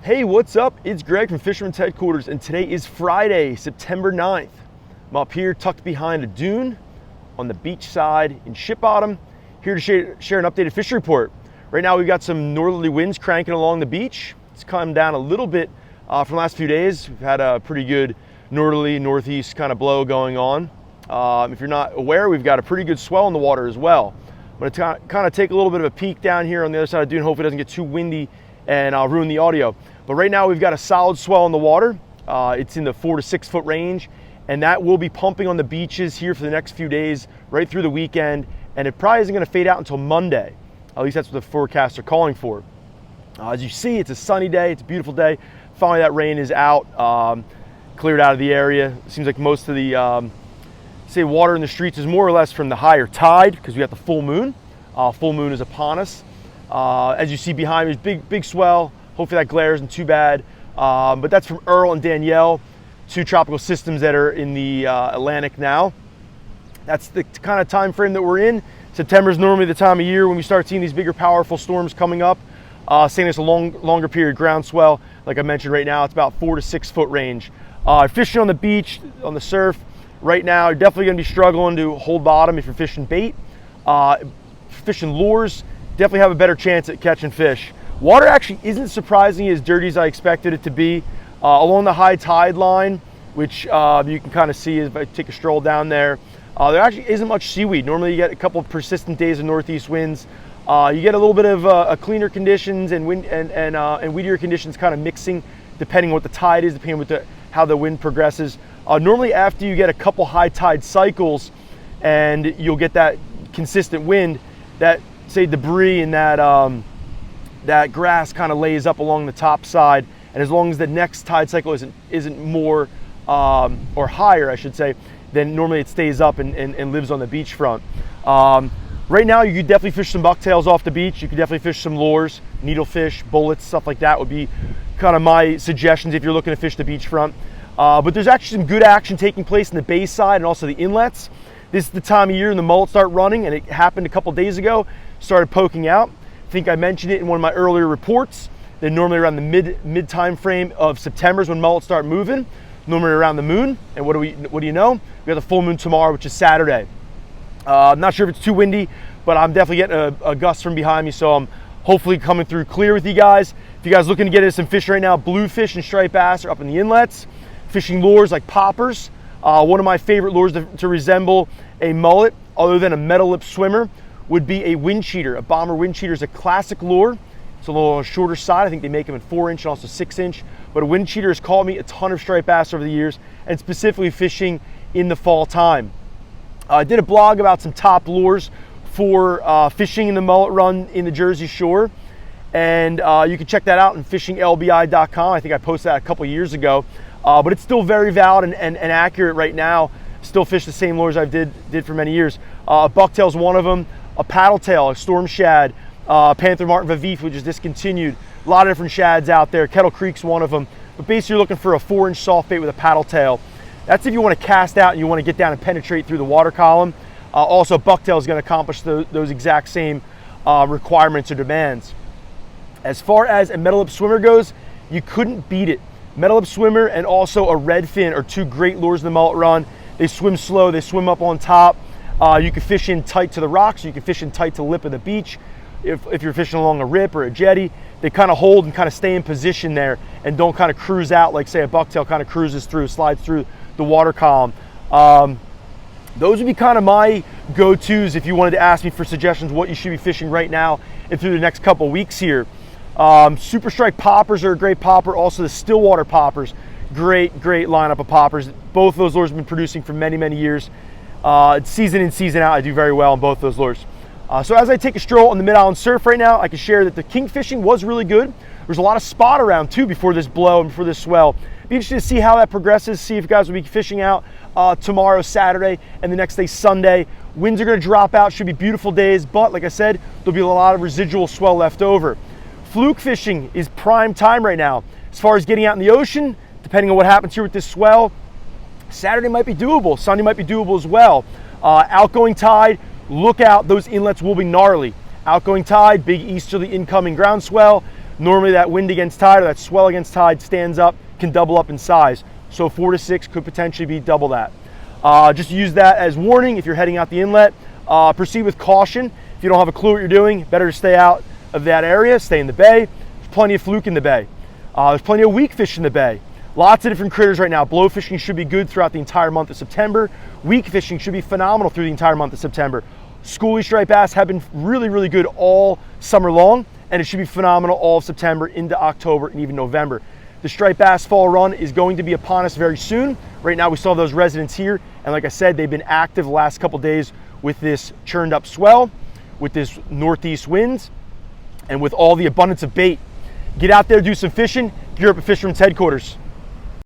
Hey, what's up? It's Greg from Fisherman's Headquarters, and today is Friday, September 9th. I'm up here tucked behind a dune on the beach side in Ship Bottom, here to share an updated fishing report. Right now we've got some northerly winds cranking along the beach. It's come down a little bit from the last few days. We've had a pretty good northerly, northeast kind of blow going on. If you're not aware, we've got a pretty good swell in the water as well. I'm going to kind of take a little bit of a peek down here on the other side of the dune. Hopefully it doesn't get too windy and ruin the audio. But right now we've got a solid swell in the water. It's in the 4 to 6 foot range, and that will be pumping on the beaches here for the next few days, right through the weekend, and it probably isn't going to fade out until Monday. At least that's what the forecasts are calling for. As you see, it's a sunny day, it's a beautiful day. Finally that rain is out, cleared out of the area. It seems like most of the water in the streets is more or less from the higher tide, because we got the full moon. Full moon is upon us. As you see behind me, there's big swell. Hopefully that glare isn't too bad. But that's from Earl and Danielle, two tropical systems that are in the Atlantic now. That's the kind of time frame that we're in. September is normally the time of year when we start seeing these bigger, powerful storms coming up. Saying it's a longer period ground swell. Like I mentioned, right now it's about 4 to 6 foot range. Fishing on the beach, on the surf, right now you're definitely going to be struggling to hold bottom if you're fishing bait. Fishing lures, definitely have a better chance at catching fish. Water actually isn't surprisingly as dirty as I expected it to be. Along the high tide line, which you can kind of see if I take a stroll down there, there actually isn't much seaweed. Normally you get a couple of persistent days of northeast winds. You get a little bit of cleaner conditions and weedier conditions kind of mixing depending on what the tide is, depending on how the wind progresses. Normally after you get a couple high tide cycles and you'll get that consistent wind, that say debris and that grass kind of lays up along the top side, and as long as the next tide cycle isn't more or higher, I should say, then normally it stays up and lives on the beachfront. Right now you could definitely fish some bucktails off the beach. You could definitely fish some lures, needlefish, bullets, stuff like that would be kind of my suggestions if you're looking to fish the beachfront. But there's actually some good action taking place in the bay side and also the inlets. This is the time of year when the mullet start running, and it happened a couple days ago, started poking out. I think I mentioned it in one of my earlier reports. Then normally around the mid time frame of September is when mullets start moving, normally around the moon. And what do you know? We got the full moon tomorrow, which is Saturday. I'm not sure if it's too windy, but I'm definitely getting a gust from behind me, so I'm hopefully coming through clear with you guys. If you guys looking to get into some fish right now, bluefish and striped bass are up in the inlets. Fishing lures like poppers. One of my favorite lures to resemble a mullet, other than a metal lip swimmer, would be a wind cheater. A bomber wind cheater is a classic lure. It's a little on the shorter side. I think they make them in 4-inch and also 6-inch. But a wind cheater has caught me a ton of striped bass over the years, and specifically fishing in the fall time. I did a blog about some top lures for fishing in the mullet run in the Jersey Shore, and you can check that out on fishinglbi.com. I think I posted that a couple years ago, but it's still very valid and accurate right now. Still fish the same lures I did for many years. Bucktail's one of them. A paddle tail, a storm shad, Panther Martin Vivif, which is discontinued. A lot of different shads out there. Kettle Creek's one of them. But basically you're looking for a 4-inch soft bait with a paddle tail. That's if you want to cast out and you want to get down and penetrate through the water column. Also, bucktail is going to accomplish those exact same requirements or demands. As far as a metal lip swimmer goes, you couldn't beat it. Metal lip swimmer and also a redfin are two great lures in the mullet run. They swim slow, they swim up on top. You can fish in tight to the rocks, you can fish in tight to the lip of the beach. If you're fishing along a rip or a jetty, they kind of hold and kind of stay in position there and don't kind of cruise out like, say, a bucktail kind of cruises through, slides through the water column. Those would be kind of my go-tos if you wanted to ask me for suggestions what you should be fishing right now and through the next couple weeks here. Super Strike poppers are a great popper. Also the Stillwater poppers, great lineup of poppers. Both of those lures have been producing for many years. Season in, season out, I do very well on both those lures. So as I take a stroll on the Mid-Island surf right now, I can share that the king fishing was really good. There's a lot of spot around too before this blow and before this swell. Be interested to see how that progresses, see if you guys will be fishing out tomorrow, Saturday, and the next day, Sunday. Winds are going to drop out, should be beautiful days, but like I said, there'll be a lot of residual swell left over. Fluke fishing is prime time right now. As far as getting out in the ocean, depending on what happens here with this swell, Saturday might be doable, Sunday might be doable as well. Outgoing tide, look out, those inlets will be gnarly. Outgoing tide, big easterly incoming ground swell. Normally that wind against tide or that swell against tide stands up, can double up in size. So 4 to 6 could potentially be double that. Just use that as warning if you're heading out the inlet. Proceed with caution. If you don't have a clue what you're doing, better to stay out of that area, stay in the bay. There's plenty of fluke in the bay. There's plenty of weak fish in the bay. Lots of different critters right now. Blow fishing should be good throughout the entire month of September. Weak fishing should be phenomenal through the entire month of September. Schoolie striped bass have been really, really good all summer long, and it should be phenomenal all of September into October and even November. The striped bass fall run is going to be upon us very soon. Right now we still have those residents here, and like I said, they've been active the last couple days with this churned up swell, with this northeast winds, and with all the abundance of bait. Get out there, do some fishing, gear up at Fisherman's Headquarters.